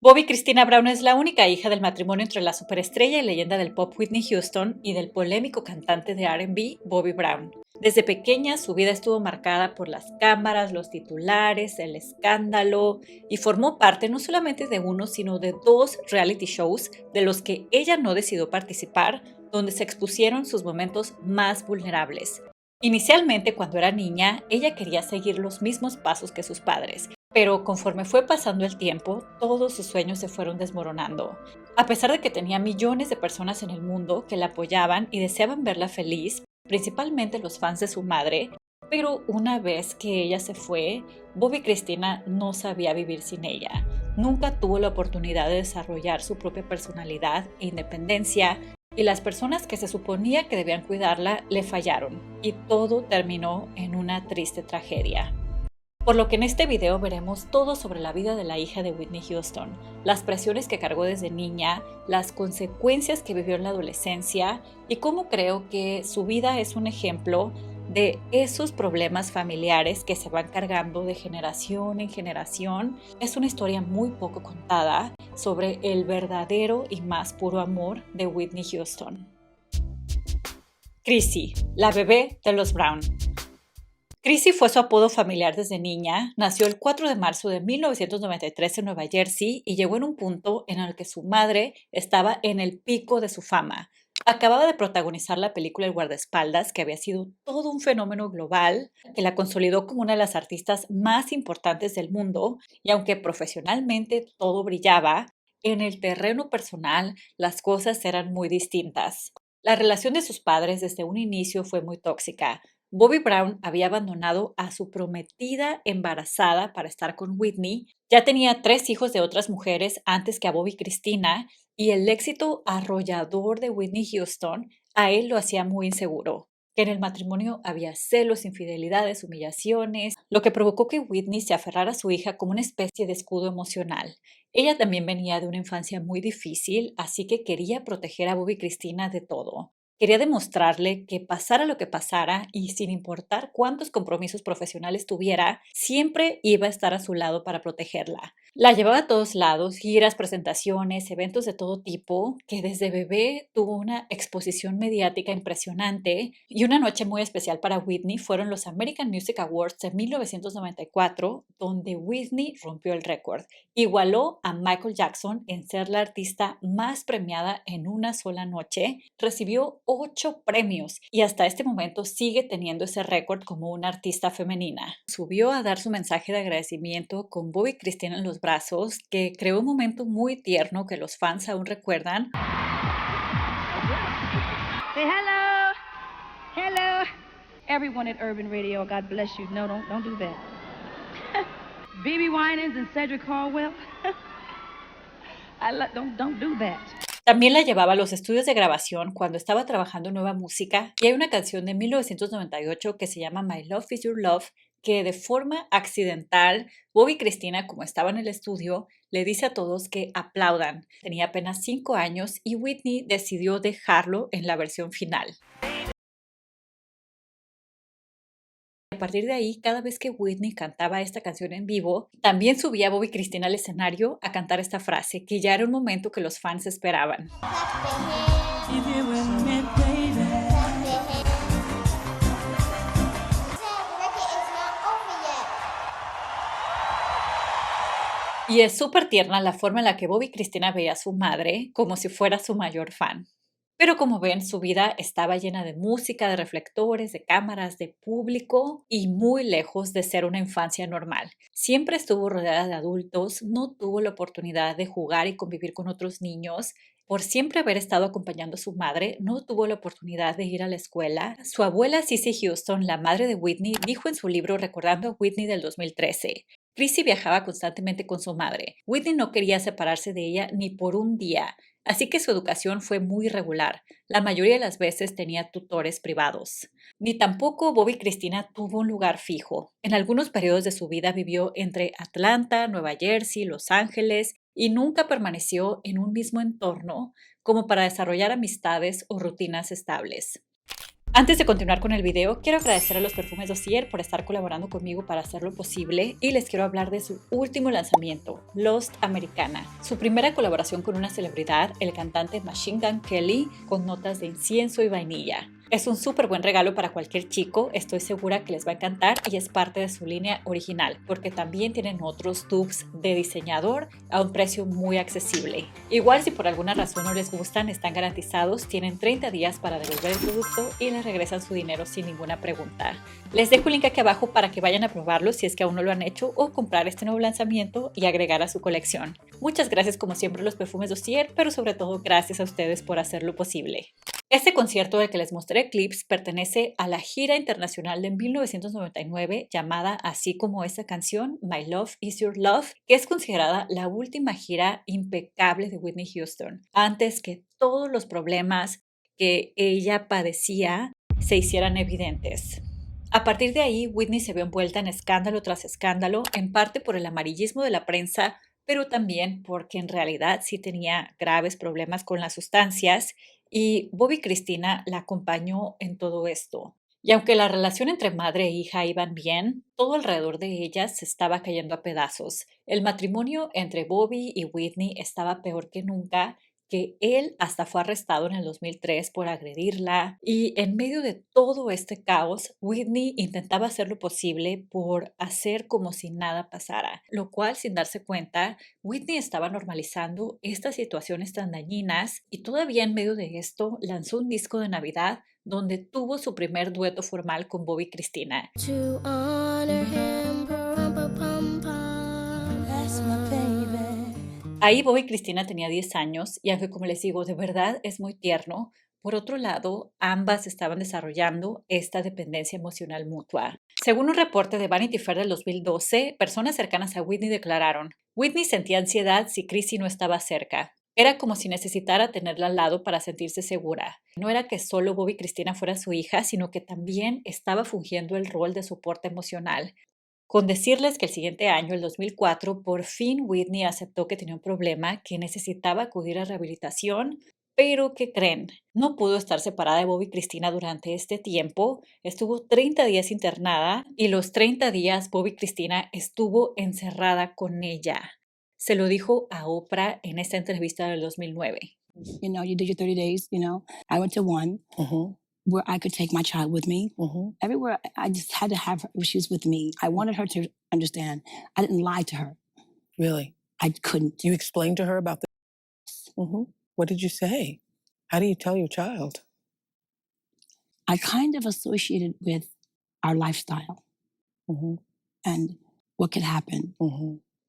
Bobbi Kristina Brown es la única hija del matrimonio entre la superestrella y leyenda del pop Whitney Houston y del polémico cantante de R&B Bobby Brown. Desde pequeña su vida estuvo marcada por las cámaras, los titulares, el escándalo y formó parte no solamente de uno, sino de dos reality shows de los que ella no decidió participar, donde se expusieron sus momentos más vulnerables. Inicialmente, cuando era niña, ella quería seguir los mismos pasos que sus padres, pero conforme fue pasando el tiempo, todos sus sueños se fueron desmoronando. A pesar de que tenía millones de personas en el mundo que la apoyaban y deseaban verla feliz, principalmente los fans de su madre, pero una vez que ella se fue, Bobbi Kristina no sabía vivir sin ella. Nunca tuvo la oportunidad de desarrollar su propia personalidad e independencia, y las personas que se suponía que debían cuidarla le fallaron, y todo terminó en una triste tragedia. Por lo que en este video veremos todo sobre la vida de la hija de Whitney Houston, las presiones que cargó desde niña, las consecuencias que vivió en la adolescencia y cómo creo que su vida es un ejemplo de esos problemas familiares que se van cargando de generación en generación. Es una historia muy poco contada sobre el verdadero y más puro amor de Whitney Houston. Chrissy, la bebé de los Brown. Chrissy fue su apodo familiar desde niña. Nació el 4 de marzo de 1993 en Nueva Jersey y llegó en un punto en el que su madre estaba en el pico de su fama. Acababa de protagonizar la película El guardaespaldas, que había sido todo un fenómeno global, que la consolidó como una de las artistas más importantes del mundo, y aunque profesionalmente todo brillaba, en el terreno personal las cosas eran muy distintas. La relación de sus padres desde un inicio fue muy tóxica. Bobby Brown había abandonado a su prometida embarazada para estar con Whitney, ya tenía 3 hijos de otras mujeres antes que a Bobbi Kristina, y el éxito arrollador de Whitney Houston a él lo hacía muy inseguro. Que en el matrimonio había celos, infidelidades, humillaciones, lo que provocó que Whitney se aferrara a su hija como una especie de escudo emocional. Ella también venía de una infancia muy difícil, así que quería proteger a Bobbi Kristina de todo. Quería demostrarle que pasara lo que pasara y sin importar cuántos compromisos profesionales tuviera, siempre iba a estar a su lado para protegerla. La llevaba a todos lados, giras, presentaciones, eventos de todo tipo, que desde bebé tuvo una exposición mediática impresionante, y una noche muy especial para Whitney fueron los American Music Awards de 1994, donde Whitney rompió el récord. Igualó a Michael Jackson en ser la artista más premiada en una sola noche, recibió 8 premios y hasta este momento sigue teniendo ese récord como una artista femenina. Subió a dar su mensaje de agradecimiento con Bobbi Kristina en los brazos, que creó un momento muy tierno que los fans aún recuerdan. Say hello. Hello. Everyone at Urban Radio, God bless you. No, don't do that. BB Winans and Cedric Harwell. Don't do that. También la llevaba a los estudios de grabación cuando estaba trabajando en nueva música, y hay una canción de 1998 que se llama My Love Is Your Love, que de forma accidental, Bobbi Kristina, como estaba en el estudio, le dice a todos que aplaudan. Tenía apenas 5 años y Whitney decidió dejarlo en la versión final. A partir de ahí, cada vez que Whitney cantaba esta canción en vivo, también subía Bobbi Kristina al escenario a cantar esta frase, que ya era un momento que los fans esperaban. Y es súper tierna la forma en la que Bobbi Kristina veía a su madre, como si fuera su mayor fan. Pero como ven, su vida estaba llena de música, de reflectores, de cámaras, de público y muy lejos de ser una infancia normal. Siempre estuvo rodeada de adultos, no tuvo la oportunidad de jugar y convivir con otros niños. Por siempre haber estado acompañando a su madre, no tuvo la oportunidad de ir a la escuela. Su abuela Cissy Houston, la madre de Whitney, dijo en su libro Recordando a Whitney del 2013: Chrissy viajaba constantemente con su madre. Whitney no quería separarse de ella ni por un día. Así que su educación fue muy irregular. La mayoría de las veces tenía tutores privados. Ni tampoco Bobbi Kristina tuvo un lugar fijo. En algunos periodos de su vida vivió entre Atlanta, Nueva Jersey, Los Ángeles y nunca permaneció en un mismo entorno como para desarrollar amistades o rutinas estables. Antes de continuar con el video, quiero agradecer a los Perfumes Dossier por estar colaborando conmigo para hacerlo posible y les quiero hablar de su último lanzamiento, Lost Americana. Su primera colaboración con una celebridad, el cantante Machine Gun Kelly, con notas de incienso y vainilla. Es un súper buen regalo para cualquier chico, estoy segura que les va a encantar y es parte de su línea original, porque también tienen otros dupes de diseñador a un precio muy accesible. Igual si por alguna razón no les gustan, están garantizados, tienen 30 días para devolver el producto y les regresan su dinero sin ninguna pregunta. Les dejo un link aquí abajo para que vayan a probarlo si es que aún no lo han hecho o comprar este nuevo lanzamiento y agregar a su colección. Muchas gracias como siempre a los Perfumes Dossier, pero sobre todo gracias a ustedes por hacerlo posible. Este concierto del que les mostré clips pertenece a la gira internacional de 1999 llamada así como esta canción, My Love Is Your Love, que es considerada la última gira impecable de Whitney Houston, antes que todos los problemas que ella padecía se hicieran evidentes. A partir de ahí, Whitney se vio envuelta en escándalo tras escándalo, en parte por el amarillismo de la prensa, pero también porque en realidad sí tenía graves problemas con las sustancias y Bobby Cristina la acompañó en todo esto. Y aunque la relación entre madre e hija iban bien, todo alrededor de ellas se estaba cayendo a pedazos. El matrimonio entre Bobby y Whitney estaba peor que nunca, que él hasta fue arrestado en el 2003 por agredirla y en medio de todo este caos, Whitney intentaba hacer lo posible por hacer como si nada pasara, lo cual sin darse cuenta, Whitney estaba normalizando estas situaciones tan dañinas y todavía en medio de esto lanzó un disco de Navidad donde tuvo su primer dueto formal con Bobby Cristina. To honor him, that's my baby. Ahí Bobby Cristina tenía 10 años y aunque como les digo, de verdad es muy tierno, por otro lado, ambas estaban desarrollando esta dependencia emocional mutua. Según un reporte de Vanity Fair del 2012, personas cercanas a Whitney declararon, Whitney sentía ansiedad si Chrissy no estaba cerca. Era como si necesitara tenerla al lado para sentirse segura. No era que solo Bobby Cristina fuera su hija, sino que también estaba fungiendo el rol de soporte emocional. Con decirles que el siguiente año, el 2004, por fin Whitney aceptó que tenía un problema, que necesitaba acudir a rehabilitación, pero ¿qué creen? No pudo estar separada de Bobby Cristina durante este tiempo, estuvo 30 días internada y los 30 días Bobby Cristina estuvo encerrada con ella. Se lo dijo a Oprah en esta entrevista del 2009. You know, you did your 30 days, you know. I went to one where I could take my child with me. Everywhere, I just had to have her. She was with me. I wanted her to understand. I didn't lie to her. Really? I couldn't. You explained to her about the... What did you say? How do you tell your child? I kind of associated with our lifestyle and what could happen.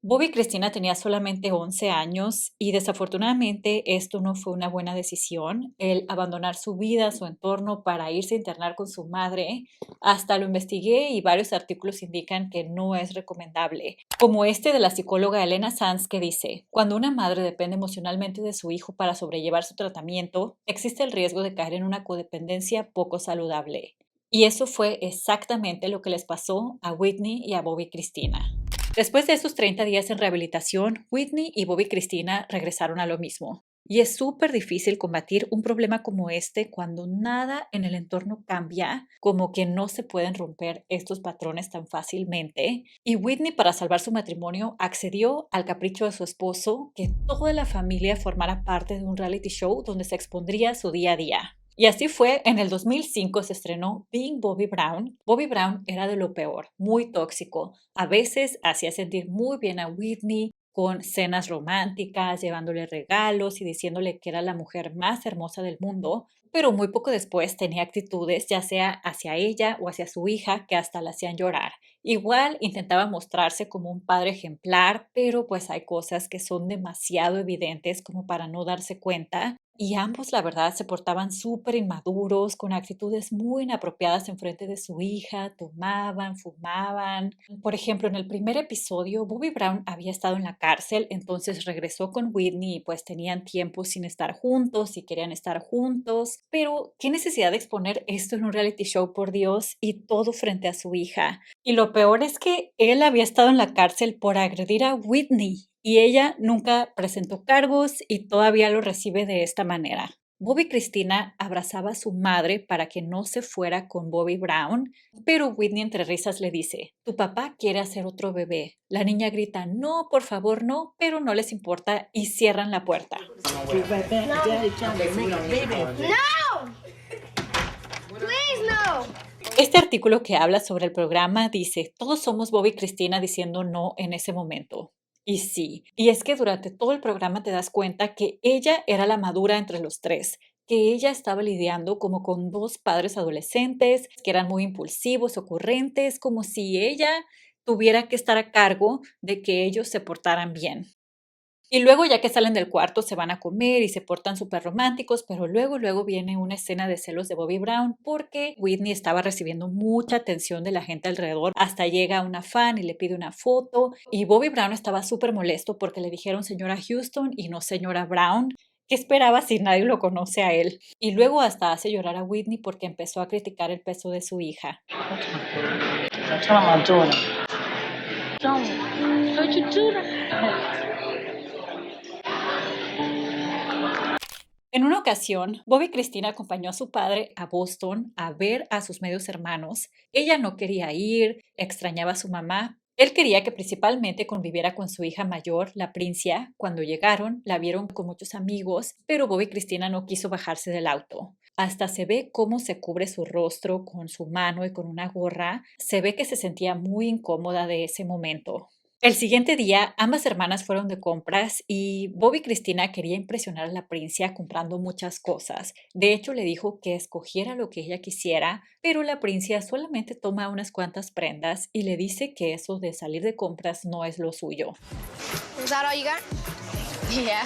Bobby Cristina tenía solamente 11 años y desafortunadamente esto no fue una buena decisión, el abandonar su vida, su entorno para irse a internar con su madre. Hasta lo investigué y varios artículos indican que no es recomendable, como este de la psicóloga Elena Sanz que dice, cuando una madre depende emocionalmente de su hijo para sobrellevar su tratamiento, existe el riesgo de caer en una codependencia poco saludable. Y eso fue exactamente lo que les pasó a Whitney y a Bobby Cristina. Después de esos 30 días en rehabilitación, Whitney y Bobby Cristina regresaron a lo mismo. Y es súper difícil combatir un problema como este cuando nada en el entorno cambia, como que no se pueden romper estos patrones tan fácilmente. Y Whitney, para salvar su matrimonio, accedió al capricho de su esposo que toda la familia formara parte de un reality show donde se expondría su día a día. Y así fue, en el 2005 se estrenó Being Bobby Brown. Bobby Brown era de lo peor, muy tóxico. A veces hacía sentir muy bien a Whitney con cenas románticas, llevándole regalos y diciéndole que era la mujer más hermosa del mundo, pero muy poco después tenía actitudes, ya sea hacia ella o hacia su hija, que hasta la hacían llorar. Igual intentaba mostrarse como un padre ejemplar, pero pues hay cosas que son demasiado evidentes como para no darse cuenta. Y ambos, la verdad, se portaban súper inmaduros, con actitudes muy inapropiadas en frente de su hija, tomaban, fumaban. Por ejemplo, en el primer episodio, Bobby Brown había estado en la cárcel, entonces regresó con Whitney y pues tenían tiempo sin estar juntos y querían estar juntos. Pero, ¿qué necesidad de exponer esto en un reality show, por Dios? Y todo frente a su hija. Y lo peor es que él había estado en la cárcel por agredir a Whitney. Y ella nunca presentó cargos y todavía lo recibe de esta manera. Bobby Cristina abrazaba a su madre para que no se fuera con Bobby Brown, pero Whitney entre risas le dice, tu papá quiere hacer otro bebé. La niña grita, no, por favor, no, pero no les importa y cierran la puerta. Please, no. Este artículo que habla sobre el programa dice, todos somos Bobby y Cristina diciendo no en ese momento. Y sí, y es que durante todo el programa te das cuenta que ella era la madura entre los tres, que ella estaba lidiando como con dos padres adolescentes que eran muy impulsivos, ocurrentes, como si ella tuviera que estar a cargo de que ellos se portaran bien. Y luego ya que salen del cuarto se van a comer y se portan súper románticos, pero luego viene una escena de celos de Bobby Brown porque Whitney estaba recibiendo mucha atención de la gente alrededor. Hasta llega una fan y le pide una foto y Bobby Brown estaba súper molesto porque le dijeron señora Houston y no señora Brown. ¿Qué esperaba si nadie lo conoce a él? Y luego hasta hace llorar a Whitney porque empezó a criticar el peso de su hija. En una ocasión, Bobby Cristina acompañó a su padre a Boston a ver a sus medios hermanos. Ella no quería ir, extrañaba a su mamá. Él quería que principalmente conviviera con su hija mayor, la Princia. Cuando llegaron, la vieron con muchos amigos, pero Bobby Cristina no quiso bajarse del auto. Hasta se ve cómo se cubre su rostro con su mano y con una gorra. Se ve que se sentía muy incómoda de ese momento. El siguiente día, ambas hermanas fueron de compras y Bobby Cristina quería impresionar a la Princia comprando muchas cosas. De hecho, le dijo que escogiera lo que ella quisiera, pero la Princia solamente toma unas cuantas prendas y le dice que eso de salir de compras no es lo suyo. Is that all you got? Yeah.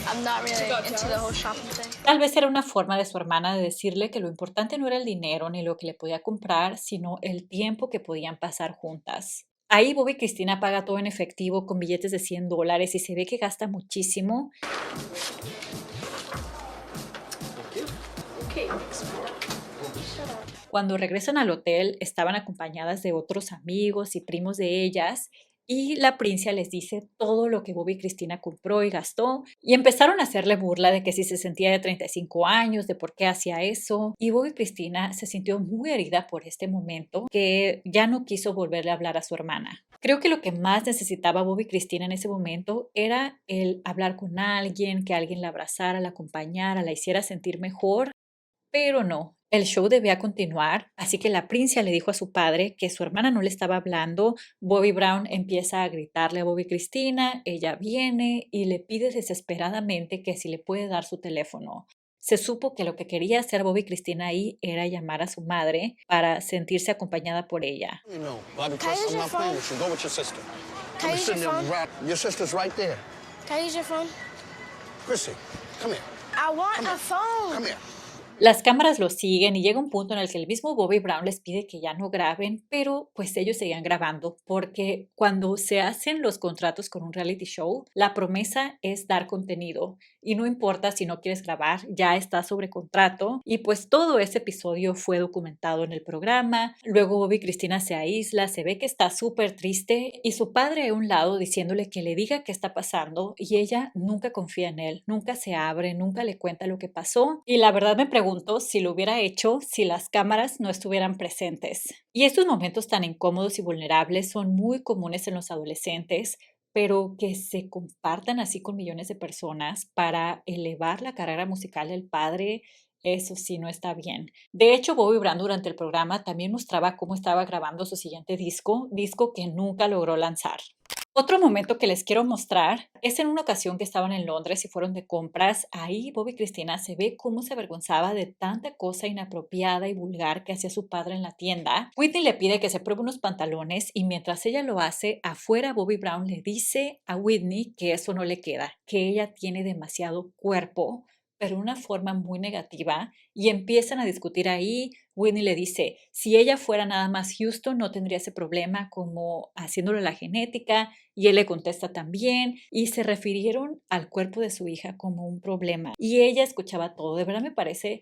I'm not really into the whole shopping thing. Tal vez era una forma de su hermana de decirle que lo importante no era el dinero ni lo que le podía comprar, sino el tiempo que podían pasar juntas. Ahí Bobby Cristina paga todo en efectivo con billetes de $100 y se ve que gasta muchísimo. Cuando regresan al hotel, estaban acompañadas de otros amigos y primos de ellas y la Princia les dice todo lo que Bobby y Cristina compró y gastó y empezaron a hacerle burla de que si se sentía de 35 años, de por qué hacía eso y Bobby y Cristina se sintió muy herida por este momento que ya no quiso volverle a hablar a su hermana. Creo que lo que más necesitaba Bobby y Cristina en ese momento era el hablar con alguien, que alguien la abrazara, la acompañara, la hiciera sentir mejor. Pero no, el show debía continuar, así que la Princia le dijo a su padre que su hermana no le estaba hablando. Bobby Brown empieza a gritarle a Bobby Cristina, ella viene y le pide desesperadamente que si le puede dar su teléfono. Se supo que lo que quería hacer Bobby Cristina ahí era llamar a su madre para sentirse acompañada por ella. No, Bobby, Can I use I'm your not playing phone? with you. Go with your sister. Can I Be use your sitting there phone? Your sister's right there. Can I use your phone? Chrissy, come here. I want a phone. Come here. Las cámaras lo siguen y llega un punto en el que el mismo Bobby Brown les pide que ya no graben, pero pues ellos seguían grabando porque cuando se hacen los contratos con un reality show, la promesa es dar contenido y no importa si no quieres grabar, ya está sobre contrato y pues todo ese episodio fue documentado en el programa. Luego Bobby y Cristina se aísla, se ve que está súper triste y su padre a un lado diciéndole que le diga qué está pasando y ella nunca confía en él, nunca se abre, nunca le cuenta lo que pasó y la verdad me pregunto si lo hubiera hecho si las cámaras no estuvieran presentes. Y estos momentos tan incómodos y vulnerables son muy comunes en los adolescentes, pero que se compartan así con millones de personas para elevar la carrera musical del padre, eso sí no está bien. De hecho, Bobby Brown durante el programa también mostraba cómo estaba grabando su siguiente disco que nunca logró lanzar. Otro momento que les quiero mostrar es en una ocasión que estaban en Londres y fueron de compras. Ahí Bobby y Cristina se ve cómo se avergonzaba de tanta cosa inapropiada y vulgar que hacía su padre en la tienda. Whitney le pide que se pruebe unos pantalones y mientras ella lo hace, afuera Bobby Brown le dice a Whitney que eso no le queda, que ella tiene demasiado cuerpo, pero de una forma muy negativa y empiezan a discutir ahí. Whitney le dice, si ella fuera nada más Houston no tendría ese problema como haciéndole la genética y él le contesta también y se refirieron al cuerpo de su hija como un problema y ella escuchaba todo. De verdad me parece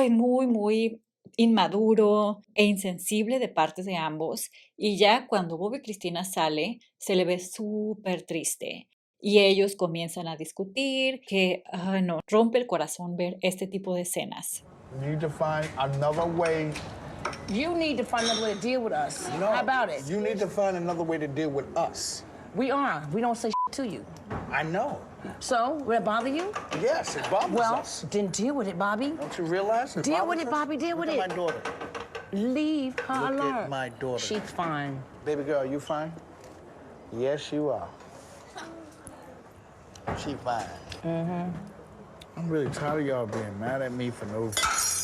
muy inmaduro e insensible de parte de ambos y ya cuando Bobby y Cristina sale se le ve súper triste. y ellos comienzan a discutir que, no, rompe el corazón ver este tipo de escenas. We need to find another way. You need to find another way to deal with us. No, How about it? You need to find another way to deal with us. We are. We don't say to you. I know. So, will it bother you? Yes, it bothers Well, us. then deal with it, Bobby. Don't you realize? Deal with bothers it, us? Bobby, deal Look with at it. my daughter. Leave her Look alone. at my daughter. She's fine. Baby girl, you fine? Yes, you are. She fine. I'm really tired of y'all being mad at me for no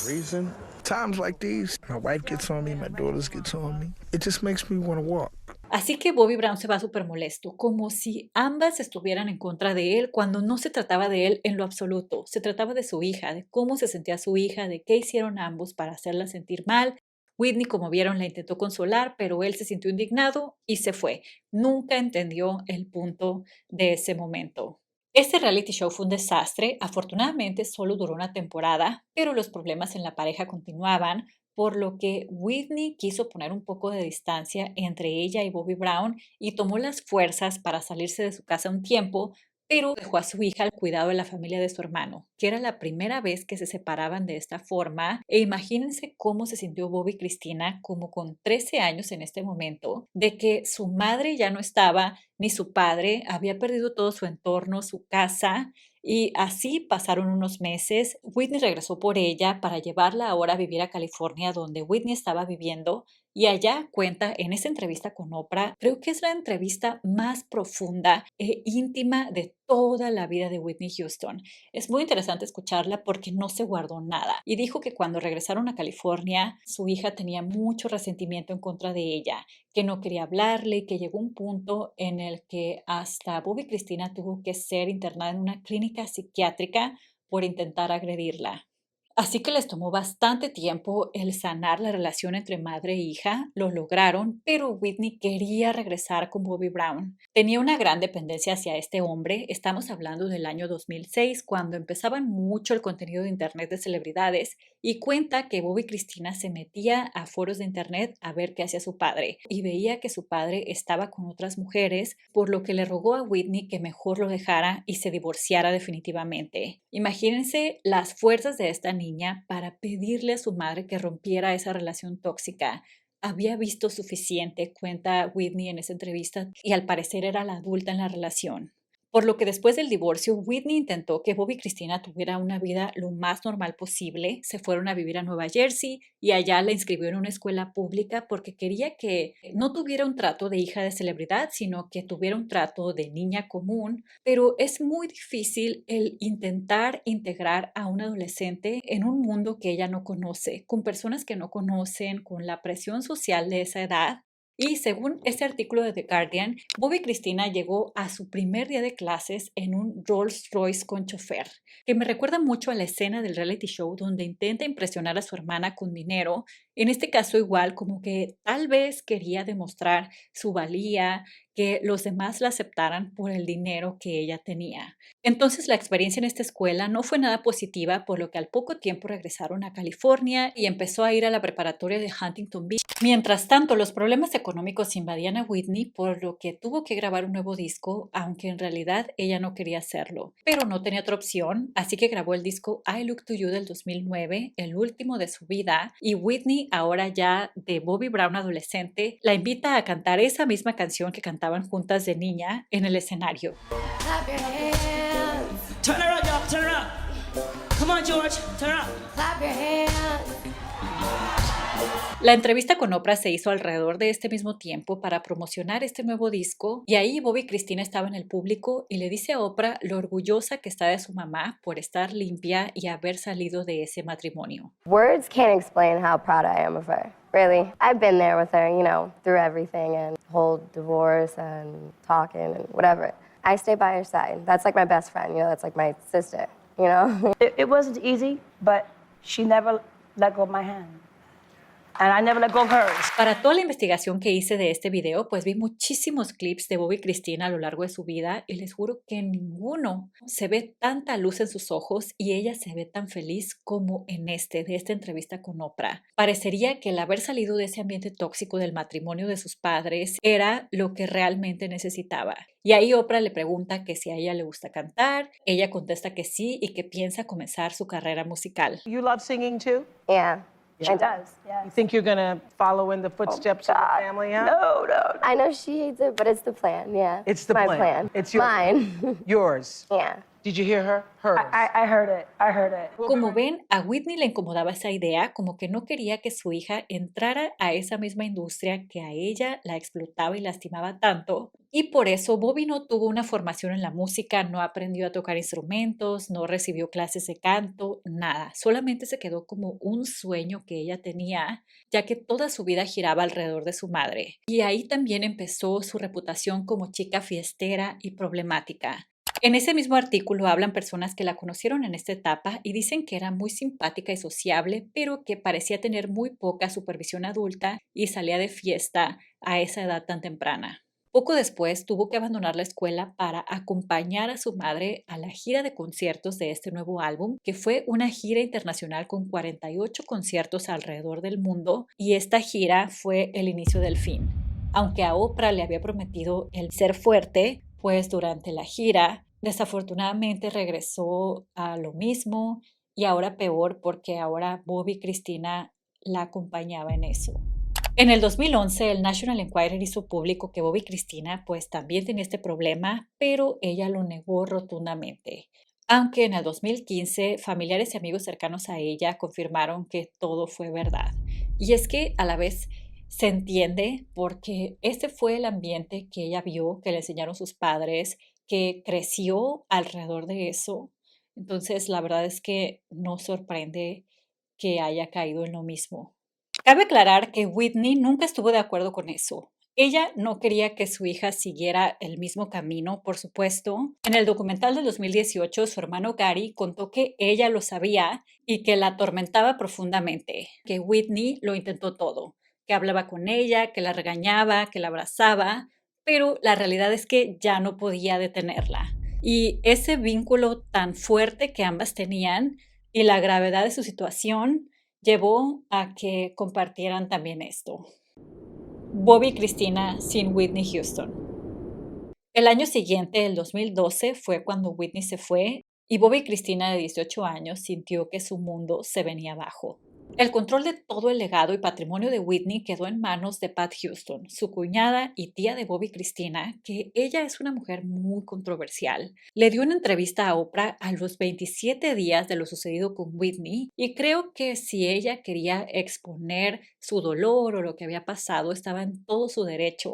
reason. Times like these, my wife gets on me, my daughters gets on me. It just makes me want to walk. Así que Bobby Brown se va súper molesto, como si ambas estuvieran en contra de él cuando no se trataba de él en lo absoluto. Se trataba de su hija, de cómo se sentía su hija, de qué hicieron ambos para hacerla sentir mal. Whitney, como vieron, la intentó consolar, pero él se sintió indignado y se fue. Nunca entendió el punto de ese momento. Este reality show fue un desastre. Afortunadamente solo duró una temporada, pero los problemas en la pareja continuaban, por lo que Whitney quiso poner un poco de distancia entre ella y Bobby Brown y tomó las fuerzas para salirse de su casa un tiempo, pero dejó a su hija al cuidado de la familia de su hermano, que era la primera vez que se separaban de esta forma. E imagínense cómo se sintió Bobby y Cristina, como con 13 años en este momento, de que su madre ya no estaba, ni su padre, había perdido todo su entorno, su casa. Y así pasaron unos meses. Whitney regresó por ella para llevarla ahora a vivir a California, donde Whitney estaba viviendo. Y allá cuenta en esa entrevista con Oprah, creo que es la entrevista más profunda e íntima de toda la vida de Whitney Houston. Es muy interesante escucharla porque no se guardó nada. Y dijo que cuando regresaron a California, su hija tenía mucho resentimiento en contra de ella, que no quería hablarle y que llegó un punto en el que hasta Bobby Cristina tuvo que ser internada en una clínica psiquiátrica por intentar agredirla. Así que les tomó bastante tiempo el sanar la relación entre madre e hija. Lo lograron, pero Whitney quería regresar con Bobby Brown. Tenía una gran dependencia hacia este hombre. Estamos hablando del año 2006, cuando empezaban mucho el contenido de internet de celebridades, y cuenta que Bobby Cristina se metía a foros de internet a ver qué hacía su padre y veía que su padre estaba con otras mujeres, por lo que le rogó a Whitney que mejor lo dejara y se divorciara definitivamente. Imagínense las fuerzas de esta niña para pedirle a su madre que rompiera esa relación tóxica. Había visto suficiente, cuenta Whitney en esa entrevista, y al parecer era la adulta en la relación. Por lo que después del divorcio, Whitney intentó que Bobby y Cristina tuviera una vida lo más normal posible. Se fueron a vivir a Nueva Jersey y allá la inscribió en una escuela pública porque quería que no tuviera un trato de hija de celebridad, sino que tuviera un trato de niña común. Pero es muy difícil el intentar integrar a un adolescente en un mundo que ella no conoce, con personas que no conocen, con la presión social de esa edad. Y según este artículo de The Guardian, Bobby Cristina llegó a su primer día de clases en un Rolls Royce con chofer, que me recuerda mucho a la escena del reality show donde intenta impresionar a su hermana con dinero. En este caso igual, como que tal vez quería demostrar su valía, que los demás la aceptaran por el dinero que ella tenía. Entonces la experiencia en esta escuela no fue nada positiva, por lo que al poco tiempo regresaron a California y empezó a ir a la preparatoria de Huntington Beach. Mientras tanto, los problemas económicos invadían a Whitney, por lo que tuvo que grabar un nuevo disco, aunque en realidad ella no quería hacerlo. Pero no tenía otra opción, así que grabó el disco I Look to You del 2009, el último de su vida, y Whitney, ahora ya de Bobby Brown adolescente, la invita a cantar esa misma canción que cantaban juntas de niña en el escenario. Clap your hands. Turn around, y'all. Turn around. Come on, George. Turn around. Clap your hands. La entrevista con Oprah se hizo alrededor de este mismo tiempo para promocionar este nuevo disco, y ahí Bobby Cristina estaba en el público y le dice a Oprah lo orgullosa que está de su mamá por estar limpia y haber salido de ese matrimonio. Words can't explain how proud I am of her, really. I've been there with her, you know, through everything and whole divorce and talking and whatever. I stay by her side. That's like my best friend, you know, that's like my sister, you know. It wasn't easy, but she never let go of my hand. And I never let go of hers. Para toda la investigación que hice de este video, pues vi muchísimos clips de Bobbi Kristina a lo largo de su vida y les juro que en ninguno se ve tanta luz en sus ojos y ella se ve tan feliz como en de esta entrevista con Oprah. Parecería que el haber salido de ese ambiente tóxico del matrimonio de sus padres era lo que realmente necesitaba. Y ahí Oprah le pregunta que si a ella le gusta cantar, ella contesta que sí y que piensa comenzar su carrera musical. You love singing too? Yeah. She does, yeah. You think you're gonna follow in the footsteps of the family, huh? No. I know she hates it, but it's the plan, yeah. It's the my plan. It's your Mine. yours. Yeah. Did you hear her? Hers. I heard it. Como ven, a Whitney le incomodaba esa idea, como que no quería que su hija entrara a esa misma industria que a ella la explotaba y lastimaba tanto. Y por eso Bobbi no tuvo una formación en la música, no aprendió a tocar instrumentos, no recibió clases de canto, nada. Solamente se quedó como un sueño que ella tenía, ya que toda su vida giraba alrededor de su madre. Y ahí también empezó su reputación como chica fiestera y problemática. En ese mismo artículo hablan personas que la conocieron en esta etapa y dicen que era muy simpática y sociable, pero que parecía tener muy poca supervisión adulta y salía de fiesta a esa edad tan temprana. Poco después tuvo que abandonar la escuela para acompañar a su madre a la gira de conciertos de este nuevo álbum, que fue una gira internacional con 48 conciertos alrededor del mundo, y esta gira fue el inicio del fin. Aunque a Oprah le había prometido el ser fuerte, pues durante la gira desafortunadamente regresó a lo mismo y ahora peor porque ahora Bobbi Kristina la acompañaba en eso. En el 2011 el National Enquirer hizo público que Bobbi Kristina pues también tenía este problema, pero ella lo negó rotundamente. Aunque en el 2015 familiares y amigos cercanos a ella confirmaron que todo fue verdad. Y es que a la vez se entiende porque este fue el ambiente que ella vio, que le enseñaron sus padres, que creció alrededor de eso. Entonces, la verdad es que no sorprende que haya caído en lo mismo. Cabe aclarar que Whitney nunca estuvo de acuerdo con eso. Ella no quería que su hija siguiera el mismo camino, por supuesto. En el documental del 2018, su hermano Gary contó que ella lo sabía y que la atormentaba profundamente, que Whitney lo intentó todo, que hablaba con ella, que la regañaba, que la abrazaba, pero la realidad es que ya no podía detenerla. Y ese vínculo tan fuerte que ambas tenían y la gravedad de su situación llevó a que compartieran también esto. Bobbi Kristina sin Whitney Houston. El año siguiente, el 2012, fue cuando Whitney se fue y Bobbi Kristina de 18 años sintió que su mundo se venía abajo. El control de todo el legado y patrimonio de Whitney quedó en manos de Pat Houston, su cuñada y tía de Bobbi Kristina, que ella es una mujer muy controversial. Le dio una entrevista a Oprah a los 27 días de lo sucedido con Whitney y creo que si ella quería exponer su dolor o lo que había pasado, estaba en todo su derecho,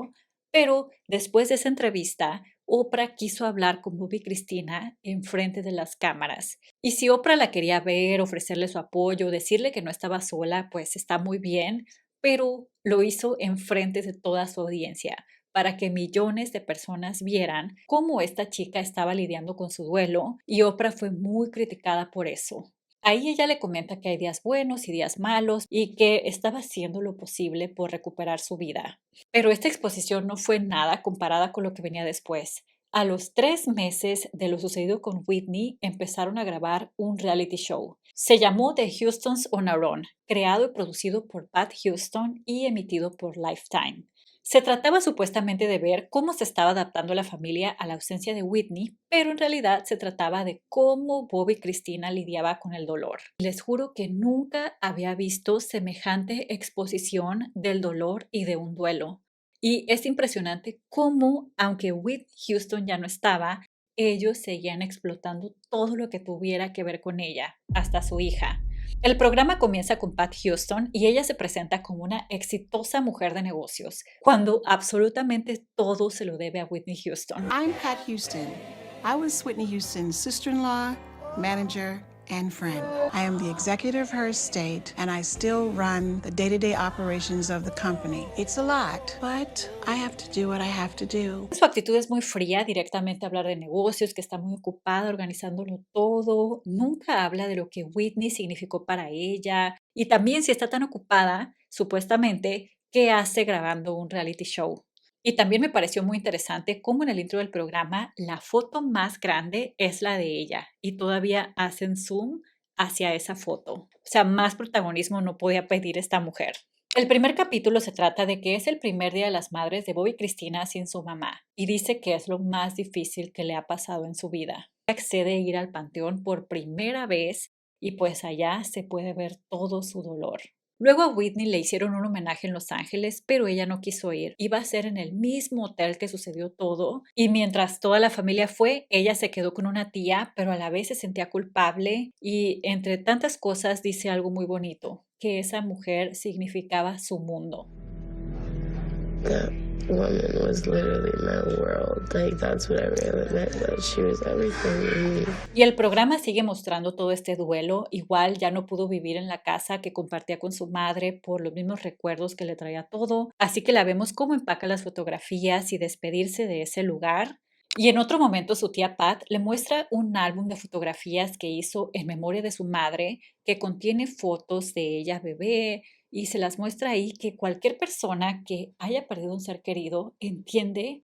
pero después de esa entrevista, Oprah quiso hablar con Bobbi Kristina en frente de las cámaras. Y si Oprah la quería ver, ofrecerle su apoyo, decirle que no estaba sola, pues está muy bien, pero lo hizo en frente de toda su audiencia, para que millones de personas vieran cómo esta chica estaba lidiando con su duelo, y Oprah fue muy criticada por eso. Ahí ella le comenta que hay días buenos y días malos y que estaba haciendo lo posible por recuperar su vida. Pero esta exposición no fue nada comparada con lo que venía después. A los 3 meses de lo sucedido con Whitney, empezaron a grabar un reality show. Se llamó The Houstons on Our Own, creado y producido por Pat Houston y emitido por Lifetime. Se trataba supuestamente de ver cómo se estaba adaptando la familia a la ausencia de Whitney, pero en realidad se trataba de cómo Bobbi Kristina lidiaba con el dolor. Les juro que nunca había visto semejante exposición del dolor y de un duelo. Y es impresionante cómo, aunque Whitney Houston ya no estaba, ellos seguían explotando todo lo que tuviera que ver con ella, hasta su hija. El programa comienza con Pat Houston y ella se presenta como una exitosa mujer de negocios, cuando absolutamente todo se lo debe a Whitney Houston. I'm Pat Houston. I was Whitney Houston's sister-in-law, manager, and friend. I am the executive of her estate, and I still run the day-to-day operations of the company. It's a lot, but I have to do what I have to do. Su actitud es muy fría, directamente hablar de negocios, que está muy ocupada organizándolo todo. Nunca habla de lo que Whitney significó para ella. Y también si está tan ocupada, supuestamente, ¿qué hace grabando un reality show? Y también me pareció muy interesante cómo en el intro del programa la foto más grande es la de ella y todavía hacen zoom hacia esa foto. O sea, más protagonismo no podía pedir esta mujer. El primer capítulo se trata de que es el primer día de las madres de Bobbi Kristina sin su mamá y dice que es lo más difícil que le ha pasado en su vida. Accede a ir al panteón por primera vez y pues allá se puede ver todo su dolor. Luego a Whitney le hicieron un homenaje en Los Ángeles, pero ella no quiso ir. Iba a ser en el mismo hotel que sucedió todo y mientras toda la familia fue, ella se quedó con una tía, pero a la vez se sentía culpable y entre tantas cosas dice algo muy bonito, que esa mujer significaba su mundo. That woman was literally my world. Like, that's what I really meant. Like, she was everything to me. Y el programa sigue mostrando todo este duelo. Igual ya no pudo vivir en la casa que compartía con su madre por los mismos recuerdos que le traía todo. Así que la vemos cómo empaca las fotografías y despedirse de ese lugar. Y en otro momento su tía Pat le muestra un álbum de fotografías que hizo en memoria de su madre que contiene fotos de ella bebé y se las muestra ahí que cualquier persona que haya perdido un ser querido entiende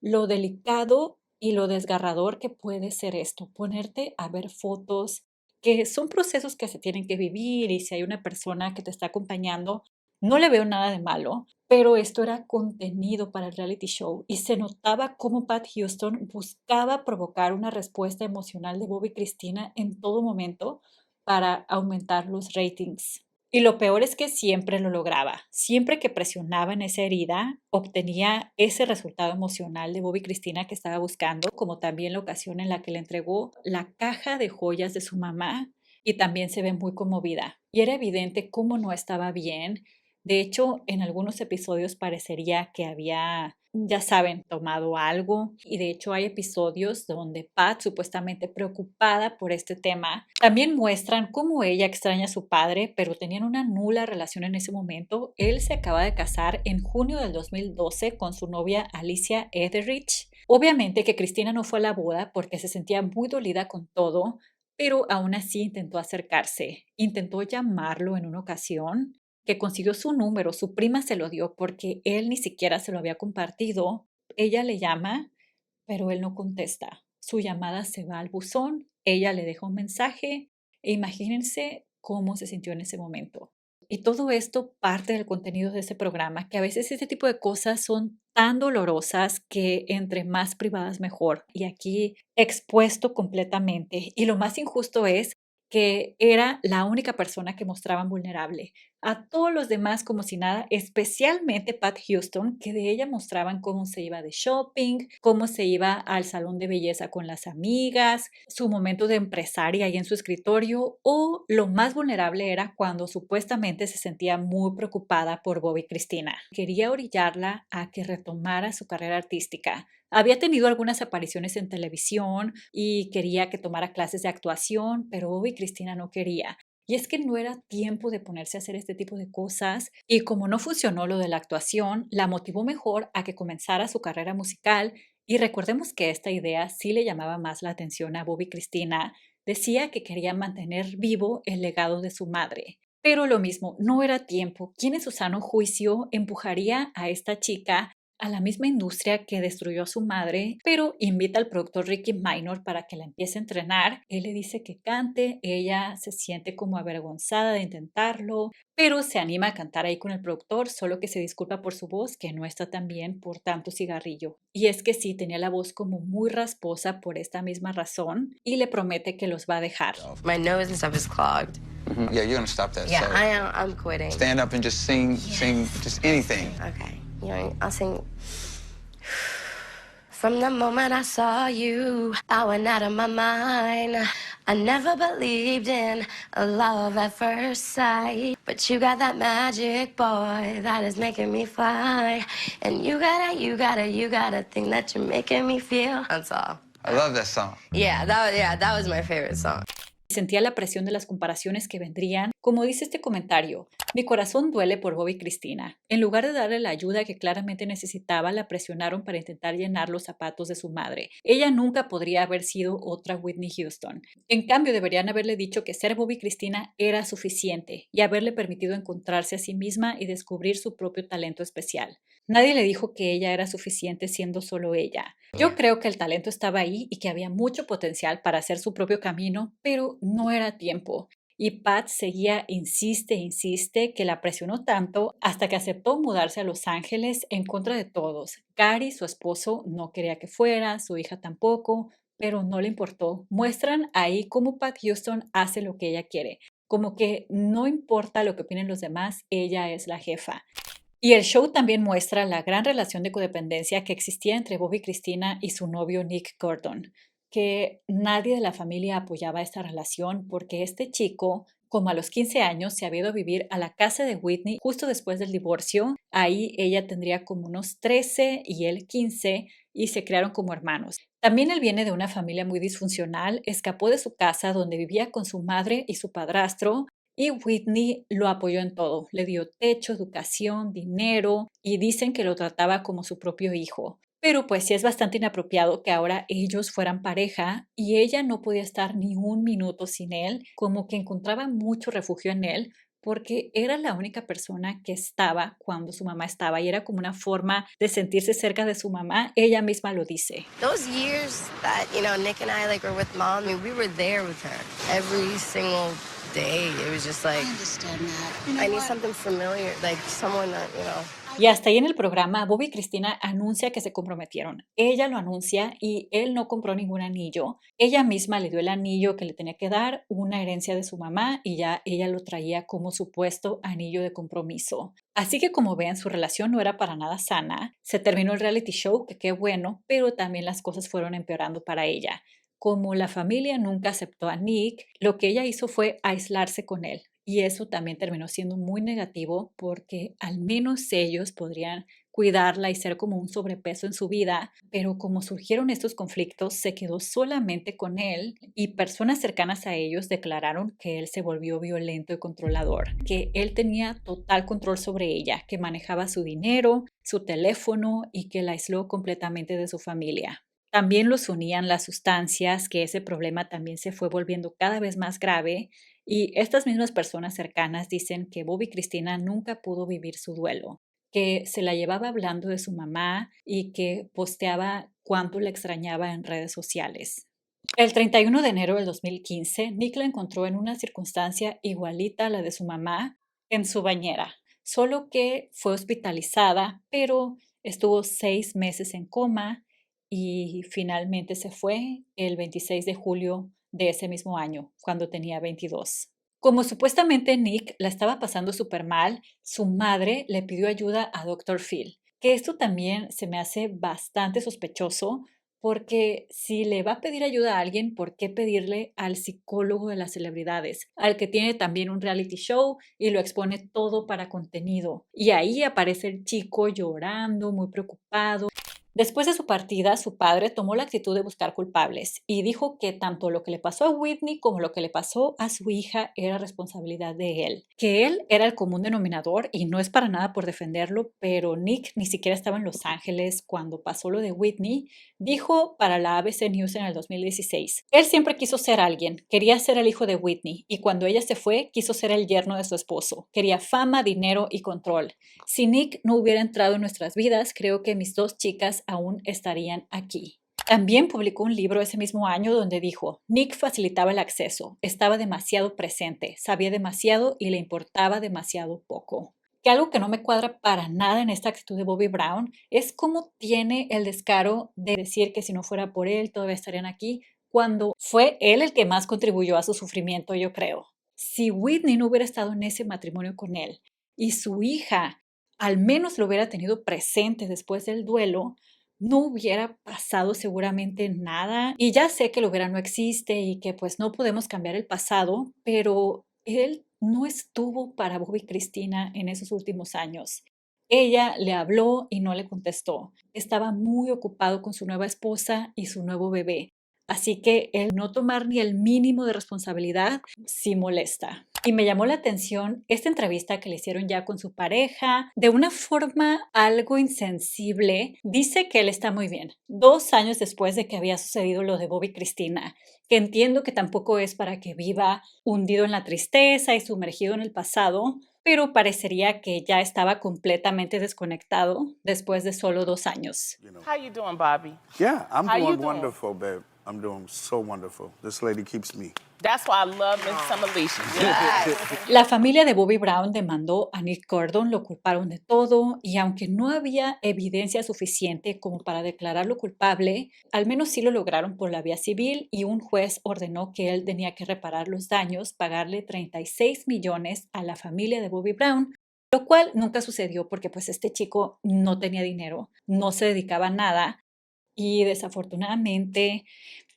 lo delicado y lo desgarrador que puede ser esto, ponerte a ver fotos que son procesos que se tienen que vivir y si hay una persona que te está acompañando, no le veo nada de malo, pero esto era contenido para el reality show y se notaba cómo Pat Houston buscaba provocar una respuesta emocional de Bobbi Kristina en todo momento para aumentar los ratings. Y lo peor es que siempre lo lograba. Siempre que presionaba en esa herida, obtenía ese resultado emocional de Bobbi Kristina que estaba buscando, como también la ocasión en la que le entregó la caja de joyas de su mamá y también se ve muy conmovida. Y era evidente cómo no estaba bien. De hecho, en algunos episodios parecería que había, ya saben, tomado algo. Y de hecho hay episodios donde Pat, supuestamente preocupada por este tema, también muestran cómo ella extraña a su padre, pero tenían una nula relación en ese momento. Él se acaba de casar en junio del 2012 con su novia Alicia Etheridge. Obviamente que Kristina no fue a la boda porque se sentía muy dolida con todo, pero aún así intentó acercarse. Intentó llamarlo en una ocasión, que consiguió su número, su prima se lo dio porque él ni siquiera se lo había compartido. Ella le llama, pero él no contesta. Su llamada se va al buzón, ella le deja un mensaje e imagínense cómo se sintió en ese momento. Y todo esto parte del contenido de ese programa, que a veces este tipo de cosas son tan dolorosas que entre más privadas mejor. Y aquí expuesto completamente. Y lo más injusto es que era la única persona que mostraban vulnerable. A todos los demás como si nada, especialmente Pat Houston, que de ella mostraban cómo se iba de shopping, cómo se iba al salón de belleza con las amigas, su momento de empresaria ahí en su escritorio, o lo más vulnerable era cuando supuestamente se sentía muy preocupada por Bobbi Kristina. Quería orillarla a que retomara su carrera artística. Había tenido algunas apariciones en televisión y quería que tomara clases de actuación, pero Bobbi Kristina no quería. Y es que no era tiempo de ponerse a hacer este tipo de cosas y como no funcionó lo de la actuación, la motivó mejor a que comenzara su carrera musical y recordemos que esta idea sí le llamaba más la atención a Bobbi Kristina. Decía que quería mantener vivo el legado de su madre. Pero lo mismo, no era tiempo. ¿Quién en su sano juicio empujaría a esta chica a la misma industria que destruyó a su madre, pero invita al productor Ricky Minor para que la empiece a entrenar? Él le dice que cante, ella se siente como avergonzada de intentarlo, pero se anima a cantar ahí con el productor, solo que se disculpa por su voz, que no está tan bien por tanto cigarrillo. Y es que sí, tenía la voz como muy rasposa por esta misma razón, y le promete que los va a dejar. My nose and stuff is clogged. Yeah, you're gonna stop that. Yeah, So I am. I'm quitting. stand up and just sing just anything. Okay. You know, I'll sing. From the moment I saw you, I went out of my mind. I never believed in a love at first sight. But you got that magic, boy, that is making me fly. And you got a thing that you're making me feel. That's all. I love that song. Yeah, that was my favorite song. Sentía la presión de las comparaciones que vendrían. Como dice este comentario, mi corazón duele por Bobby y Cristina. En lugar de darle la ayuda que claramente necesitaba, la presionaron para intentar llenar los zapatos de su madre. Ella nunca podría haber sido otra Whitney Houston. En cambio, deberían haberle dicho que ser Bobby y Cristina era suficiente y haberle permitido encontrarse a sí misma y descubrir su propio talento especial. Nadie le dijo que ella era suficiente siendo solo ella. Yo creo que el talento estaba ahí y que había mucho potencial para hacer su propio camino, pero no era tiempo. Y Pat seguía, insiste, que la presionó tanto hasta que aceptó mudarse a Los Ángeles en contra de todos. Gary, su esposo, no quería que fuera, su hija tampoco, pero no le importó. Muestran ahí cómo Pat Houston hace lo que ella quiere, como que no importa lo que opinen los demás, ella es la jefa. Y el show también muestra la gran relación de codependencia que existía entre Bobby Cristina y su novio Nick Gordon, que nadie de la familia apoyaba esta relación porque este chico, como a los 15 años, se había ido a vivir a la casa de Whitney justo después del divorcio. Ahí ella tendría como unos 13 y él 15 y se crearon como hermanos. También él viene de una familia muy disfuncional, escapó de su casa donde vivía con su madre y su padrastro. Y Whitney lo apoyó en todo, le dio techo, educación, dinero y dicen que lo trataba como su propio hijo. Pero pues sí es bastante inapropiado que ahora ellos fueran pareja y ella no podía estar ni un minuto sin él, como que encontraba mucho refugio en él porque era la única persona que estaba cuando su mamá estaba y era como una forma de sentirse cerca de su mamá. Ella misma lo dice. Those years that, Nick and I were with mom, we were there with her every single day. It was just like, I understand that. I need something familiar, someone that, Y hasta ahí en el programa, Bobby y Cristina anuncia que se comprometieron. Ella lo anuncia y él no compró ningún anillo. Ella misma le dio el anillo que le tenía que dar, una herencia de su mamá, y ya ella lo traía como supuesto anillo de compromiso. Así que como ven, su relación no era para nada sana. Se terminó el reality show, que qué bueno, pero también las cosas fueron empeorando para ella. Como la familia nunca aceptó a Nick, lo que ella hizo fue aislarse con él. Y eso también terminó siendo muy negativo porque al menos ellos podrían cuidarla y ser como un sobrepeso en su vida, pero como surgieron estos conflictos, se quedó solamente con él y personas cercanas a ellos declararon que él se volvió violento y controlador, que él tenía total control sobre ella, que manejaba su dinero, su teléfono y que la aisló completamente de su familia. También los unían las sustancias, que ese problema también se fue volviendo cada vez más grave. Y estas mismas personas cercanas dicen que Bobby Cristina nunca pudo vivir su duelo, que se la llevaba hablando de su mamá y que posteaba cuánto la extrañaba en redes sociales. El 31 de enero del 2015, Nick la encontró en una circunstancia igualita a la de su mamá en su bañera, solo que fue hospitalizada, pero estuvo 6 meses en coma y finalmente se fue el 26 de julio de ese mismo año, cuando tenía 22. Como supuestamente Nick la estaba pasando súper mal, su madre le pidió ayuda a Dr. Phil, que esto también se me hace bastante sospechoso, porque si le va a pedir ayuda a alguien, ¿por qué pedirle al psicólogo de las celebridades, al que tiene también un reality show y lo expone todo para contenido? Y ahí aparece el chico llorando, muy preocupado. Después de su partida, su padre tomó la actitud de buscar culpables y dijo que tanto lo que le pasó a Whitney como lo que le pasó a su hija era responsabilidad de él, que él era el común denominador y no es para nada por defenderlo, pero Nick ni siquiera estaba en Los Ángeles cuando pasó lo de Whitney. Dijo para la ABC News en el 2016, él siempre quiso ser alguien, quería ser el hijo de Whitney y cuando ella se fue quiso ser el yerno de su esposo, quería fama, dinero y control. Si Nick no hubiera entrado en nuestras vidas, creo que mis 2 chicas aún estarían aquí. También publicó un libro ese mismo año donde dijo, Nick facilitaba el acceso, estaba demasiado presente, sabía demasiado y le importaba demasiado poco. Que algo que no me cuadra para nada en esta actitud de Bobby Brown es cómo tiene el descaro de decir que si no fuera por él todavía estarían aquí, cuando fue él el que más contribuyó a su sufrimiento, yo creo. Si Whitney no hubiera estado en ese matrimonio con él y su hija al menos lo hubiera tenido presente después del duelo, no hubiera pasado seguramente nada. Y ya sé que lo hubiera no existe y que pues no podemos cambiar el pasado, pero él no estuvo para Bobby y Cristina en esos últimos años. Ella le habló y no le contestó. Estaba muy ocupado con su nueva esposa y su nuevo bebé. Así que el no tomar ni el mínimo de responsabilidad sí molesta. Y me llamó la atención esta entrevista que le hicieron ya con su pareja. De una forma algo insensible, dice que él está muy bien. 2 años después de que había sucedido lo de Bobby y Cristina, que entiendo que tampoco es para que viva hundido en la tristeza y sumergido en el pasado, pero parecería que ya estaba completamente desconectado después de solo 2 años. How you doing, Bobby? Yeah, I'm How you doing doing? wonderful, babe. I'm doing so wonderful. This lady keeps me. That's why I love Miss Summer Alicia. La familia de Bobby Brown demandó a Nick Gordon, lo culparon de todo y aunque no había evidencia suficiente como para declararlo culpable, al menos sí lo lograron por la vía civil y un juez ordenó que él tenía que reparar los daños, pagarle 36 millones a la familia de Bobby Brown, lo cual nunca sucedió porque pues este chico no tenía dinero, no se dedicaba a nada y desafortunadamente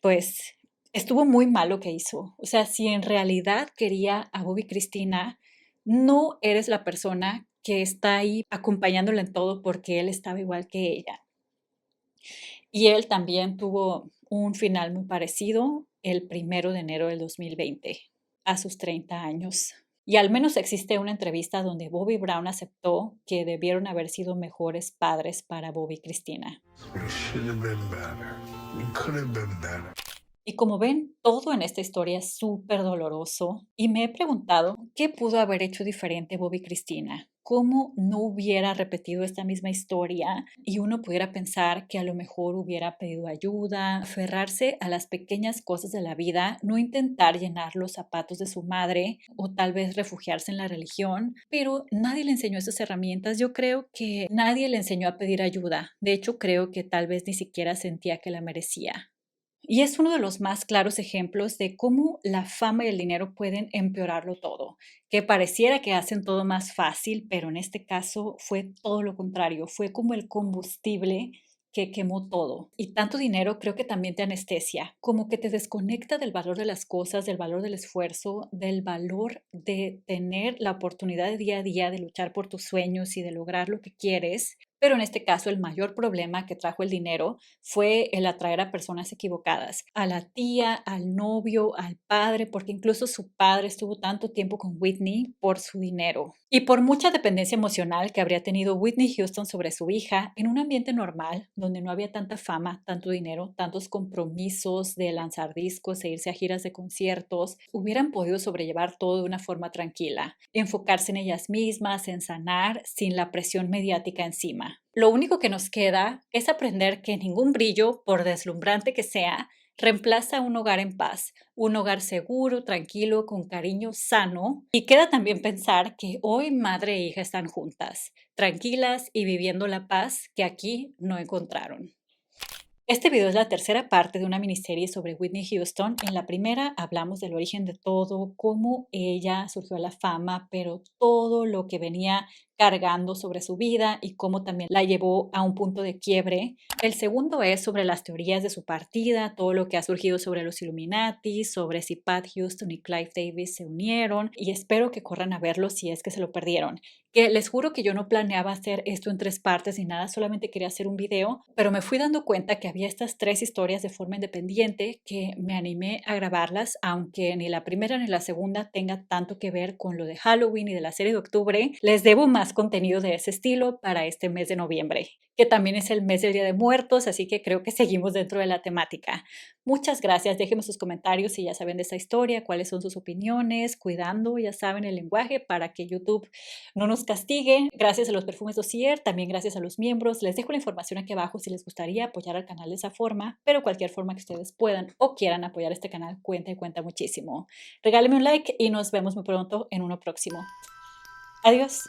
pues estuvo muy mal lo que hizo. O sea, si en realidad quería a Bobby y Cristina, no eres la persona que está ahí acompañándola en todo porque él estaba igual que ella. Y él también tuvo un final muy parecido el 1 de enero del 2020, a sus 30 años. Y al menos existe una entrevista donde Bobby Brown aceptó que debieron haber sido mejores padres para Bobby y Cristina. We should have been better. We could have been better. Y como ven, todo en esta historia es súper doloroso y me he preguntado qué pudo haber hecho diferente Bobby y Cristina. ¿Cómo no hubiera repetido esta misma historia y uno pudiera pensar que a lo mejor hubiera pedido ayuda, aferrarse a las pequeñas cosas de la vida, no intentar llenar los zapatos de su madre o tal vez refugiarse en la religión? Pero nadie le enseñó esas herramientas. Yo creo que nadie le enseñó a pedir ayuda. De hecho, creo que tal vez ni siquiera sentía que la merecía. Y es uno de los más claros ejemplos de cómo la fama y el dinero pueden empeorarlo todo, que pareciera que hacen todo más fácil, pero en este caso fue todo lo contrario, fue como el combustible que quemó todo. Y tanto dinero creo que también te anestesia, como que te desconecta del valor de las cosas, del valor del esfuerzo, del valor de tener la oportunidad de día a día de luchar por tus sueños y de lograr lo que quieres. Pero en este caso el mayor problema que trajo el dinero fue el atraer a personas equivocadas, a la tía, al novio, al padre, porque incluso su padre estuvo tanto tiempo con Whitney por su dinero. Y por mucha dependencia emocional que habría tenido Whitney Houston sobre su hija, en un ambiente normal, donde no había tanta fama, tanto dinero, tantos compromisos de lanzar discos e irse a giras de conciertos, hubieran podido sobrellevar todo de una forma tranquila, enfocarse en ellas mismas, en sanar, sin la presión mediática encima. Lo único que nos queda es aprender que ningún brillo, por deslumbrante que sea, reemplaza un hogar en paz, un hogar seguro, tranquilo, con cariño sano. Y queda también pensar que hoy madre e hija están juntas, tranquilas y viviendo la paz que aquí no encontraron. Este video es la tercera parte de una miniserie sobre Whitney Houston. En la primera hablamos del origen de todo, cómo ella surgió a la fama, pero todo lo que venía cargando sobre su vida y cómo también la llevó a un punto de quiebre. El segundo es sobre las teorías de su partida, todo lo que ha surgido sobre los Illuminati, sobre si Pat Houston y Clive Davis se unieron, y espero que corran a verlo si es que se lo perdieron. Que les juro que yo no planeaba hacer esto en 3 partes ni nada, solamente quería hacer un video, pero me fui dando cuenta que había estas 3 historias de forma independiente que me animé a grabarlas, aunque ni la primera ni la segunda tenga tanto que ver con lo de Halloween y de la serie de octubre. Les debo más contenido de ese estilo para este mes de noviembre, que también es el mes del Día de Muertos, así que creo que seguimos dentro de la temática. Muchas gracias, déjenme sus comentarios si ya saben de esta historia, cuáles son sus opiniones, cuidando, ya saben, el lenguaje para que YouTube no nos castigue. Gracias a los perfumes Dossier, también gracias a los miembros. Les dejo la información aquí abajo si les gustaría apoyar al canal de esa forma, pero cualquier forma que ustedes puedan o quieran apoyar este canal cuenta y cuenta muchísimo. Regálenme un like y nos vemos muy pronto en uno próximo. Adiós.